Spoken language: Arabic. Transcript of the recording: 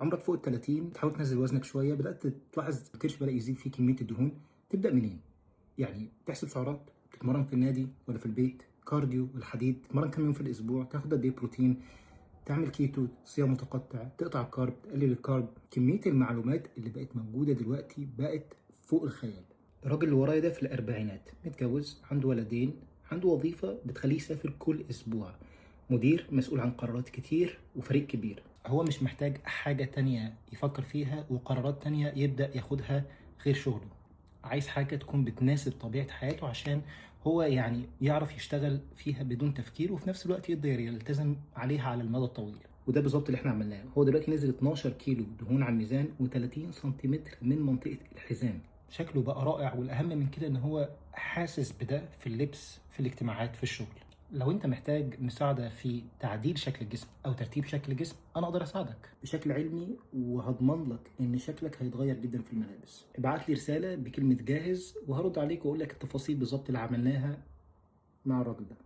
عمرك فوق ال 30 تحاول تنزل وزنك شويه، بدات تلاحظ الكرش بدا يزيد فيه كميه الدهون، تبدا منين؟ يعني تحسب سعرات، تتمرن في النادي ولا في البيت، كارديو والحديد، تتمرن كام يوم في الاسبوع، تاخد قد ايه بروتين، تعمل كيتو، صيام متقطع، تقطع الكارب، تقلل الكارب. كميه المعلومات اللي بقت موجوده دلوقتي بقت فوق الخيال. الراجل اللي ورايا ده في الاربعينات، متجوز، عنده ولدين، عنده وظيفه بتخليه يسافر كل اسبوع، مدير مسؤول عن قرارات كتير وفريق كبير. هو مش محتاج حاجه تانية يفكر فيها وقرارات تانية يبدا ياخدها غير شغله. عايز حاجه تكون بتناسب طبيعه حياته عشان هو يعني يعرف يشتغل فيها بدون تفكير، وفي نفس الوقت يقدر يلتزم عليها على المدى الطويل. وده بالظبط اللي احنا عملناه. هو دلوقتي نزل 12 كيلو دهون على الميزان و30 سنتيمتر من منطقه الحزام. شكله بقى رائع، والاهم من كده ان هو حاسس بده في اللبس، في الاجتماعات، في الشغل. لو انت محتاج مساعده في تعديل شكل الجسم او ترتيب شكل الجسم، انا اقدر اساعدك بشكل علمي، وهضمن لك ان شكلك هيتغير جدا في الملابس. ابعت لي رساله بكلمه جاهز، وهرد عليك واقول لك التفاصيل بالظبط اللي عملناها مع الراجل ده.